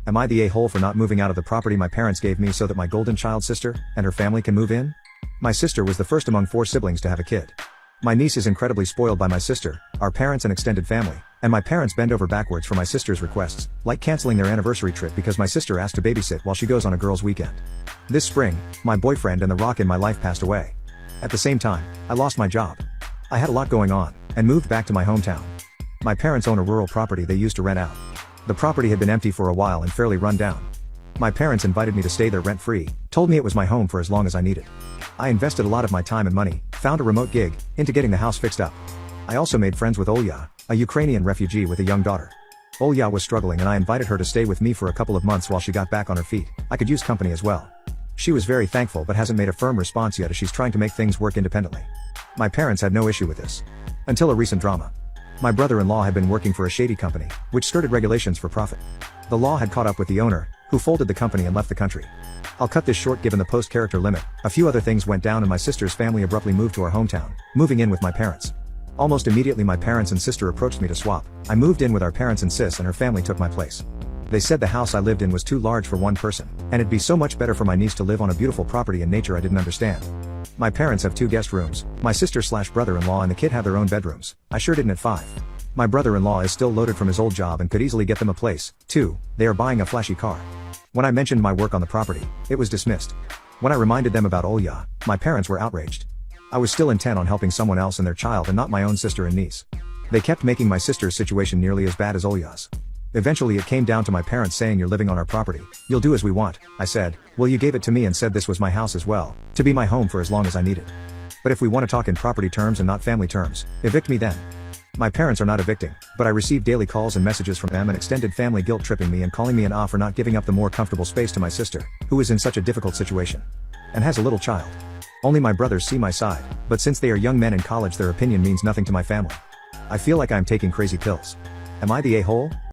Am I the a-hole for not moving out of the property my parents gave me so that my golden child sister and her family can move in? My sister was the first among 4 siblings to have a kid. My niece is incredibly spoiled by my sister, our parents and extended family, and my parents bend over backwards for my sister's requests, like canceling their anniversary trip because my sister asked to babysit while she goes on a girls' weekend. This spring, my boyfriend and the rock in my life passed away. At the same time, I lost my job. I had a lot going on, and moved back to my hometown. My parents own a rural property they used to rent out. The property had been empty for a while and fairly run down. My parents invited me to stay there rent-free, told me it was my home for as long as I needed. I invested a lot of my time and money, found a remote gig, into getting the house fixed up. I also made friends with Olya, a Ukrainian refugee with a young daughter. Olya was struggling and I invited her to stay with me for a couple of months while she got back on her feet. I could use company as well. She was very thankful but hasn't made a firm response yet as she's trying to make things work independently. My parents had no issue with this. Until a recent drama. My brother-in-law had been working for a shady company, which skirted regulations for profit. The law had caught up with the owner, who folded the company and left the country. I'll cut this short given the post-character limit. A few other things went down and my sister's family abruptly moved to our hometown, moving in with my parents. Almost immediately my parents and sister approached me to swap. I moved in with our parents and sis and her family took my place. They said the house I lived in was too large for one person, and it'd be so much better for my niece to live on a beautiful property in nature I didn't understand. My parents have 2 guest rooms, my sister/brother-in-law and the kid have their own bedrooms. I sure didn't at 5. My brother-in-law is still loaded from his old job and could easily get them a place, too. They are buying a flashy car. When I mentioned my work on the property, it was dismissed. When I reminded them about Olya, my parents were outraged. I was still intent on helping someone else and their child and not my own sister and niece. They kept making my sister's situation nearly as bad as Olya's. Eventually it came down to my parents saying you're living on our property, you'll do as we want. I said, well you gave it to me and said this was my house as well, to be my home for as long as I needed. But if we want to talk in property terms and not family terms, evict me then. My parents are not evicting, but I receive daily calls and messages from them and extended family guilt-tripping me and calling me an for not giving up the more comfortable space to my sister, who is in such a difficult situation. And has a little child. Only my brothers see my side, but since they are young men in college their opinion means nothing to my family. I feel like I'm taking crazy pills. Am I the a-hole?